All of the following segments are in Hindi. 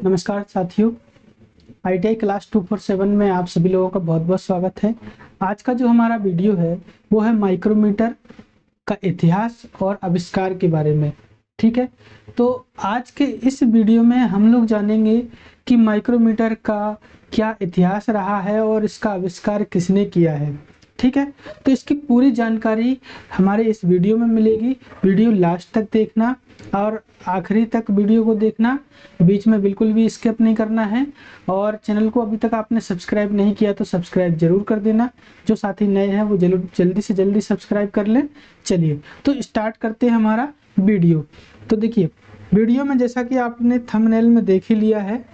नमस्कार साथियों, आईटीआई क्लास 247 में आप सभी लोगों का बहुत बहुत स्वागत है। आज का जो हमारा वीडियो है वो है माइक्रोमीटर का इतिहास और आविष्कार के बारे में। ठीक है, तो आज के इस वीडियो में हम लोग जानेंगे कि माइक्रोमीटर का क्या इतिहास रहा है और इसका आविष्कार किसने किया है। ठीक है, तो इसकी पूरी जानकारी हमारे इस वीडियो में मिलेगी। वीडियो लास्ट तक देखना और आखिरी तक वीडियो को देखना, बीच में बिल्कुल भी स्किप नहीं करना है। और चैनल को अभी तक आपने सब्सक्राइब नहीं किया तो सब्सक्राइब जरूर कर देना। जो साथी नए हैं वो जरूर जल्दी से जल्दी सब्सक्राइब कर लें। चलिए तो स्टार्ट करते हैं हमारा वीडियो। तो देखिए, वीडियो में जैसा कि आपने थंबनेल में देख ही लिया है,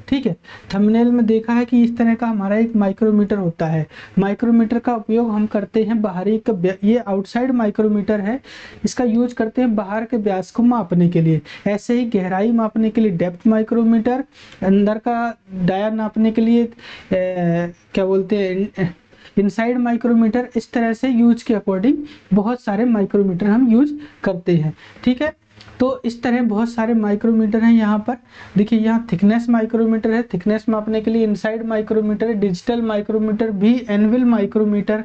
ठीक है, थंबनेल में देखा है कि इस तरह का हमारा एक माइक्रोमीटर होता है। माइक्रोमीटर का उपयोग हम करते हैं बाहरी का, ये आउटसाइड माइक्रोमीटर है, इसका यूज करते हैं बाहर के व्यास को मापने के लिए। ऐसे ही गहराई मापने के लिए डेप्थ माइक्रोमीटर, अंदर का डाया नापने के लिए क्या बोलते हैं, इनसाइड माइक्रोमीटर। इस तरह से यूज के अकॉर्डिंग बहुत सारे माइक्रोमीटर हम यूज करते हैं। ठीक है, तो इस तरह बहुत सारे माइक्रोमीटर हैं। यहाँ पर देखिए, यहाँ थिकनेस माइक्रोमीटर है, थिकनेस मापने के लिए इनसाइड माइक्रोमीटर है, डिजिटल माइक्रोमीटर भी, एनविल माइक्रोमीटर,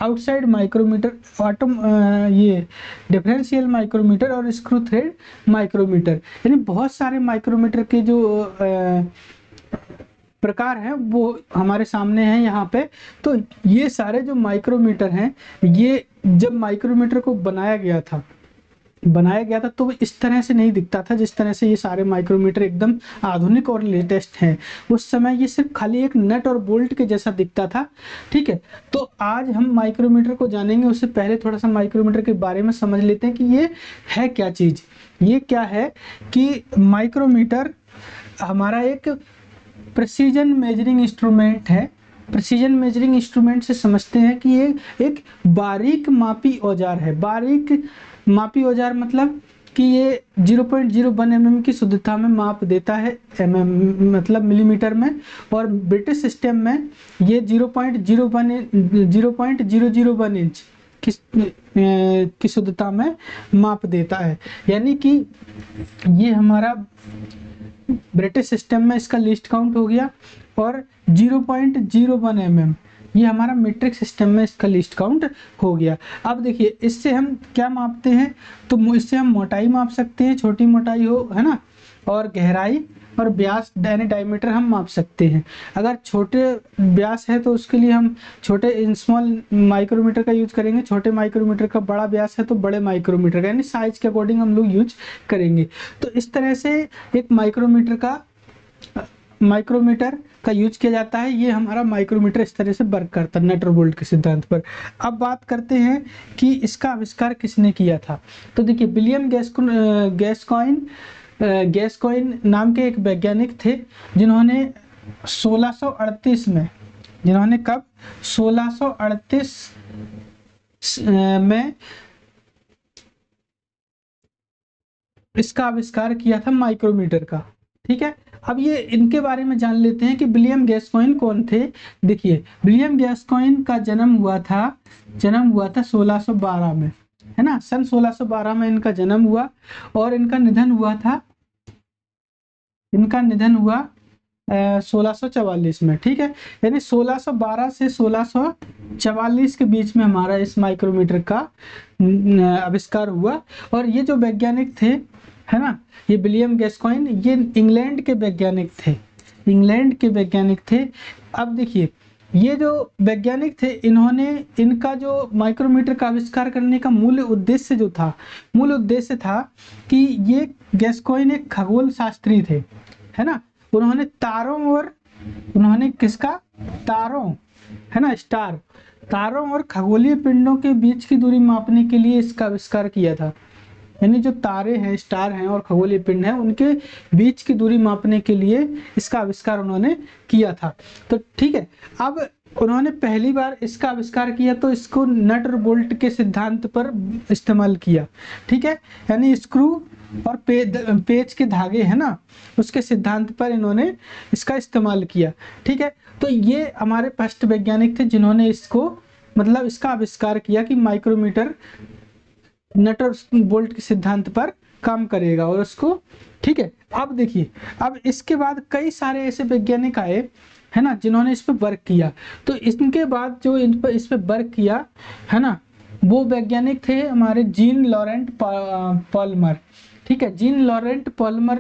आउटसाइड माइक्रोमीटर, ये डिफरेंशियल माइक्रोमीटर और स्क्रू थ्रेड माइक्रोमीटर। यानी बहुत सारे माइक्रोमीटर के जो प्रकार हैं वो हमारे सामने हैं यहाँ पे। तो ये सारे जो माइक्रोमीटर हैं, ये जब माइक्रोमीटर को बनाया गया था तो इस तरह से नहीं दिखता था जिस तरह से ये सारे माइक्रोमीटर एकदम आधुनिक और लेटेस्ट हैं। उस समय ये सिर्फ खाली एक नट और बोल्ट के जैसा दिखता था। ठीक है, तो आज हम माइक्रोमीटर को जानेंगे। उससे पहले थोड़ा सा माइक्रोमीटर के बारे में समझ लेते हैं कि ये है क्या चीज। ये क्या है कि माइक्रोमीटर हमारा एक प्रिसीजन मेजरिंग इंस्ट्रूमेंट है। प्रिसीजन मेजरिंग इंस्ट्रूमेंट से समझते हैं कि ये एक बारीक मापी औजार है। बारीक मापी औजार मतलब कि ये 0.01 mm की शुद्धता में माप देता है, मतलब मिलीमीटर में। और ब्रिटिश सिस्टम में ये 0.001 इंच की शुद्धता में माप देता है। यानी कि ये हमारा ब्रिटिश सिस्टम में इसका लीस्ट काउंट हो गया। और 0.01 mm ये हमारा मीट्रिक सिस्टम में इसका लीस्ट काउंट हो गया। अब देखिए, इससे हम क्या मापते हैं, तो इससे हम मोटाई माप सकते हैं, छोटी मोटाई हो, है ना, और गहराई और व्यास यानी डायमीटर हम माप सकते हैं। अगर छोटे व्यास है तो उसके लिए हम छोटे स्मॉल माइक्रोमीटर का यूज करेंगे। छोटे माइक्रोमीटर का बड़ा व्यास है तो बड़े माइक्रोमीटर का, यानी साइज के अकॉर्डिंग हम लोग यूज करेंगे। तो इस तरह से एक माइक्रोमीटर का यूज किया जाता है। ये हमारा माइक्रोमीटर इस तरह से वर्क करता है नट और बोल्ट के सिद्धांत पर। अब बात करते हैं कि इसका आविष्कार किसने किया था। तो देखिए, विलियम गैस्कॉइन नाम के एक वैज्ञानिक थे जिन्होंने 1638 में, जिन्होंने कब 1638 में इसका आविष्कार किया था माइक्रोमीटर का। ठीक है, अब ये इनके बारे में जान लेते हैं कि विलियम गैस्कॉइन कौन थे। देखिए, विलियम गैस्कॉइन का जन्म हुआ था 1612 में, है ना, सन 1612 में इनका जन्म हुआ। और इनका निधन हुआ 1644 में। ठीक है, यानी 1612 से 1644 के बीच में हमारा इस माइक्रोमीटर का आविष्कार हुआ। और ये जो वैज्ञानिक थे, है ना, ये विलियम गैस्कॉइन, ये इंग्लैंड के वैज्ञानिक थे। अब देखिए, ये जो वैज्ञानिक थे, इनका जो माइक्रोमीटर का आविष्कार करने का मूल उद्देश्य था कि ये गैस्कॉइन एक खगोल शास्त्री थे, है ना। उन्होंने तारों, है ना, तारों और खगोलीय पिंडों के बीच की दूरी मापने के लिए इसका आविष्कार किया था। यानी जो तारे हैं, स्टार हैं और खगोलीय पिंड हैं, उनके बीच की दूरी मापने के लिए इसका आविष्कार उन्होंने किया था। तो ठीक है, अब उन्होंने पहली बार इसका आविष्कार किया तो इसको नट और बोल्ट के सिद्धांत पर इस्तेमाल किया। ठीक है, यानी स्क्रू और पेच के धागे, है ना, उसके सिद्धांत पर इन्होंने इसका इस्तेमाल किया। ठीक है, तो ये हमारे फर्स्ट वैज्ञानिक थे जिन्होंने इसका आविष्कार किया कि माइक्रोमीटर नट और बोल्ट के सिद्धांत पर काम करेगा और उसको, ठीक है। अब देखिए, अब इसके बाद कई सारे ऐसे वैज्ञानिक आए, है ना, जिन्होंने इस पे वर्क किया। तो इनके बाद जो इस पे वर्क किया, है ना, वो वैज्ञानिक थे हमारे जीन लॉरेंट पॉलमर, ठीक है। जीन लॉरेंट पॉलमर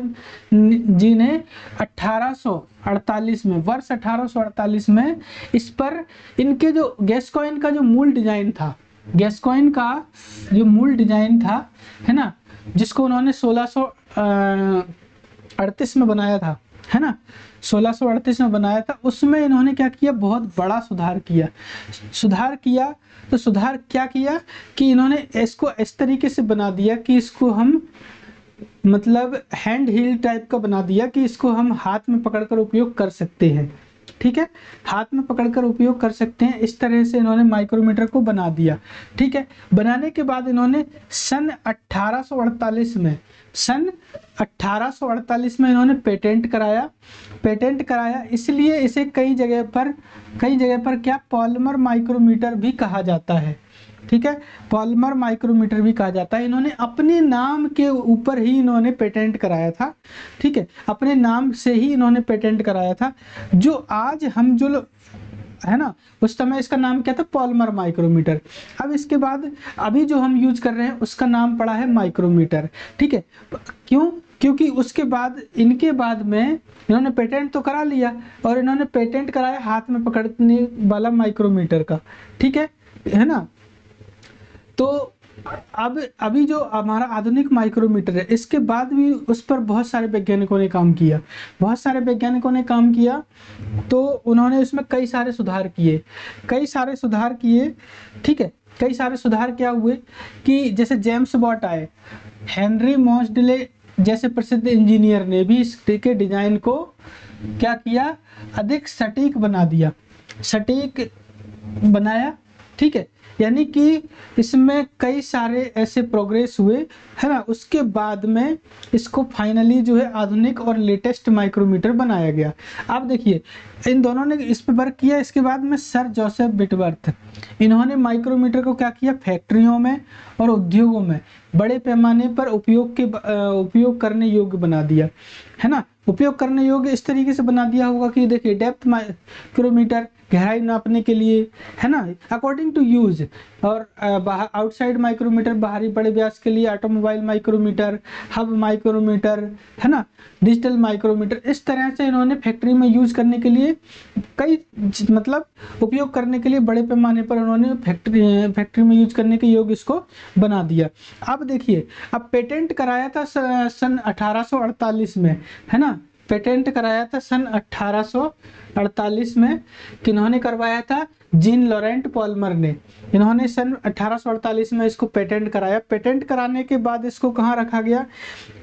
जी ने 1848 में, वर्ष 1848 में इस पर, इनके जो गैस्कॉइन का जो मूल डिजाइन था, गैस्कॉइन का जो मूल डिजाइन था, है ना, जिसको उन्होंने 1638 में बनाया था, है ना, 1638 में बनाया था, उसमें इन्होंने क्या किया, बहुत बड़ा सुधार किया। तो सुधार क्या किया कि इन्होंने इसको इस तरीके से बना दिया कि इसको हम मतलब हैंड हील टाइप का बना दिया कि इसको हम हाथ में पकड़कर उपयोग कर सकते हैं, ठीक है, हाथ में पकड़कर उपयोग कर सकते हैं। इस तरह से इन्होंने माइक्रोमीटर को बना दिया, ठीक है। बनाने के बाद इन्होंने सन 1848 में इन्होंने पेटेंट कराया। इसलिए इसे कई जगह पर क्या पॉलीमर माइक्रोमीटर भी कहा जाता है, ठीक है, पॉलीमर माइक्रोमीटर भी कहा जाता है। इन्होंने अपने नाम के ऊपर ही इन्होंने पेटेंट कराया था, ठीक है, अपने नाम से ही इन्होंने पेटेंट कराया था। जो आज हम जो है ना, उस समय इसका नाम क्या था, पॉलीमर माइक्रोमीटर। अब इसके बाद अभी जो हम यूज कर रहे हैं उसका नाम पड़ा है माइक्रोमीटर, ठीक है। क्यों? क्योंकि उसके बाद इनके बाद में इन्होंने पेटेंट तो करा लिया और इन्होंने पेटेंट कराया हाथ में पकड़ने वाला माइक्रोमीटर का, ठीक है ना। तो अब अभी जो हमारा आधुनिक माइक्रोमीटर है, इसके बाद भी उस पर बहुत सारे वैज्ञानिकों ने काम किया, तो उन्होंने इसमें कई सारे सुधार किए, ठीक है। कई सारे सुधार क्या हुए कि जैसे जेम्स वॉट आए, हेनरी मोसडेले जैसे प्रसिद्ध इंजीनियर ने भी इसके डिजाइन को क्या किया, अधिक सटीक बनाया, ठीक है। यानी कि इसमें कई सारे ऐसे प्रोग्रेस हुए, है ना। उसके बाद में इसको फाइनली जो है आधुनिक और लेटेस्ट माइक्रोमीटर बनाया गया। अब देखिए, इन दोनों ने इस पर वर्क किया। इसके बाद में सर जोसेफ बिटवर्थ, इन्होंने माइक्रोमीटर को क्या किया, फैक्ट्रियों में और उद्योगों में बड़े पैमाने पर उपयोग करने योग्य बना दिया, है ना। उपयोग करने योग्य इस तरीके से बना दिया होगा कि देखिए, डेप्थ माइक्रोमीटर गहराई नापने के लिए, है ना, अकॉर्डिंग टू यूज, और आउटसाइड माइक्रोमीटर बाहरी बड़े व्यास के लिए, ऑटोमोबाइल माइक्रोमीटर, हब माइक्रोमीटर, है ना, डिजिटल माइक्रोमीटर। इस तरह से इन्होंने फैक्ट्री में यूज करने के लिए कई मतलब उपयोग करने के लिए बड़े पैमाने पर उन्होंने फैक्ट्री में यूज करने के योग्य इसको बना दिया। अब देखिए, अब पेटेंट कराया था सन 1848 में, है ना, पेटेंट कराया था सन 1848 में। किन्होंने करवाया था, जीन लॉरेंट पॉलमर ने। इन्होंने सन 1848 में इसको पेटेंट कराया। पेटेंट कराने के बाद इसको कहाँ रखा गया,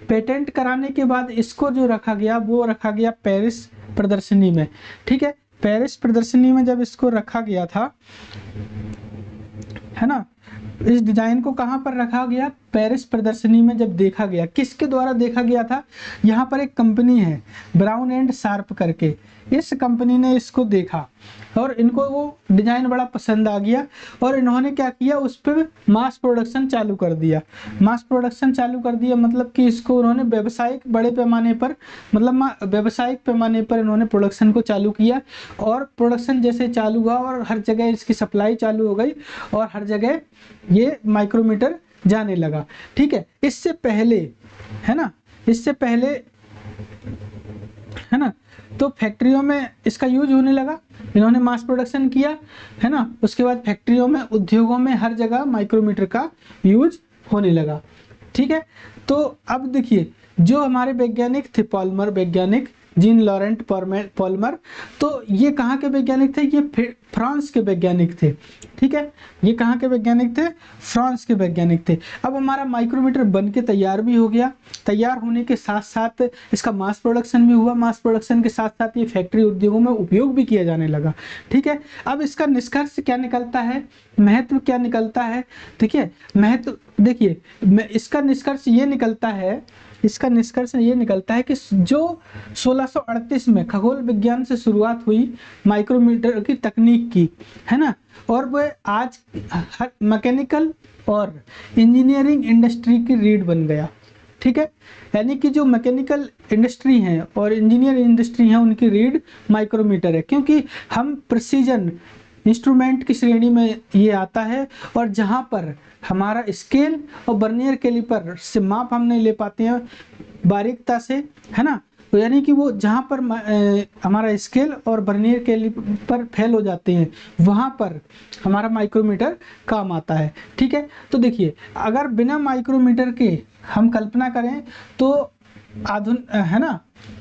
पेटेंट कराने के बाद इसको जो रखा गया वो रखा गया पेरिस प्रदर्शनी में, ठीक है। पेरिस प्रदर्शनी में जब इसको रखा गया था, है ना, इस डिजाइन को कहां पर रखा गया, पेरिस प्रदर्शनी में जब देखा गया। किसके द्वारा देखा गया था, यहाँ पर एक कंपनी है ब्राउन एंड शार्प करके, इस कंपनी ने इसको देखा और इनको वो डिजाइन बड़ा पसंद आ गया और इन्होंने क्या किया, उस पर मास प्रोडक्शन चालू कर दिया। मतलब कि इसको उन्होंने व्यावसायिक बड़े पैमाने पर, मतलब व्यावसायिक पैमाने पर इन्होंने प्रोडक्शन को चालू किया। और प्रोडक्शन जैसे चालू हुआ और हर जगह इसकी सप्लाई चालू हो गई और हर जगह ये माइक्रोमीटर जाने लगा, ठीक है। इससे पहले, है ना, तो फैक्ट्रियों में इसका यूज होने लगा, इन्होंने मास प्रोडक्शन किया, है ना। उसके बाद फैक्ट्रियों में, उद्योगों में, हर जगह माइक्रोमीटर का यूज होने लगा, ठीक है। तो अब देखिए, जो हमारे वैज्ञानिक थे, पॉलमर वैज्ञानिक जीन लॉरेंट पॉलमर, तो ये कहाँ के वैज्ञानिक थे, ये फ्रांस के वैज्ञानिक थे, ठीक है। ये कहाँ के वैज्ञानिक थे, फ्रांस के वैज्ञानिक थे। अब हमारा माइक्रोमीटर बन के तैयार भी हो गया। तैयार होने के साथ साथ इसका मास प्रोडक्शन भी हुआ। मास प्रोडक्शन के साथ साथ ये फैक्ट्री उद्योगों में उपयोग भी किया जाने लगा, ठीक है। अब इसका निष्कर्ष क्या निकलता है, महत्व क्या निकलता है, ठीक है। महत्व देखिए, इसका निष्कर्ष ये निकलता है कि जो 1638 में खगोल विज्ञान से शुरुआत हुई माइक्रोमीटर की तकनीक तकनीक की, है ना। और वो आज हर मैकेनिकल और इंजीनियरिंग इंडस्ट्री की रीढ़ बन गया, ठीक है। यानी कि जो मैकेनिकल इंडस्ट्री है और इंजीनियर इंडस्ट्री है उनकी रीढ़ माइक्रोमीटर है, क्योंकि हम प्रिसीजन इंस्ट्रूमेंट की श्रेणी में ये आता है, और जहाँ पर हमारा स्केल और वर्नियर कैलिपर से माप हम नहीं ले पाते हैं बारीकता से, है ना। तो यानी कि वो जहाँ पर हमारा स्केल और वर्नियर कैलिपर फेल हो जाते हैं वहाँ पर हमारा माइक्रोमीटर काम आता है, ठीक है। तो देखिए, अगर बिना माइक्रोमीटर के हम कल्पना करें तो है ना,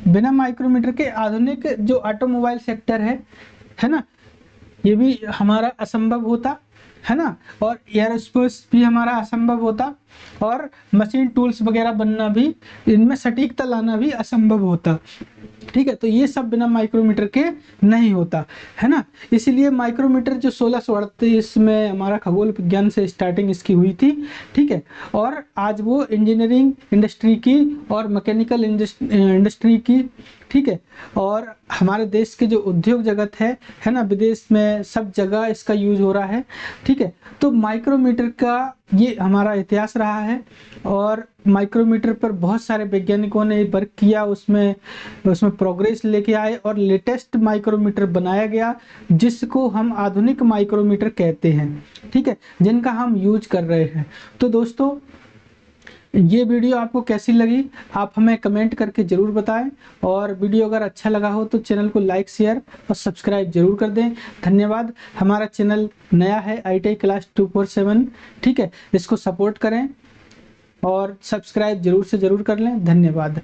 बिना माइक्रोमीटर के आधुनिक जो ऑटोमोबाइल सेक्टर है ना, ये भी हमारा असंभव होता, है ना। और एयरोस्पेस भी हमारा असंभव होता, और मशीन टूल्स वगैरह बनना भी, इनमें सटीकता लाना भी असंभव होता, ठीक है। तो ये सब बिना माइक्रोमीटर के नहीं होता, है ना। इसीलिए माइक्रोमीटर जो 1638 में हमारा खगोल विज्ञान से स्टार्टिंग इसकी हुई थी, ठीक है। और आज वो इंजीनियरिंग इंडस्ट्री की और मैकेनिकल इंडस्ट्री की, ठीक है। और हमारे देश के जो उद्योग जगत है ना, विदेश में सब जगह इसका यूज हो रहा है, ठीक है। तो माइक्रोमीटर का ये हमारा इतिहास रहा है, और माइक्रोमीटर पर बहुत सारे वैज्ञानिकों ने वर्क किया, उसमें प्रोग्रेस लेके आए और लेटेस्ट माइक्रोमीटर बनाया गया, जिसको हम आधुनिक माइक्रोमीटर कहते हैं, ठीक है, जिनका हम यूज कर रहे हैं। तो दोस्तों, ये वीडियो आपको कैसी लगी आप हमें कमेंट करके ज़रूर बताएं, और वीडियो अगर अच्छा लगा हो तो चैनल को लाइक, शेयर और सब्सक्राइब जरूर कर दें। धन्यवाद। हमारा चैनल नया है, ITI क्लास 247, ठीक है, इसको सपोर्ट करें और सब्सक्राइब जरूर से ज़रूर कर लें। धन्यवाद।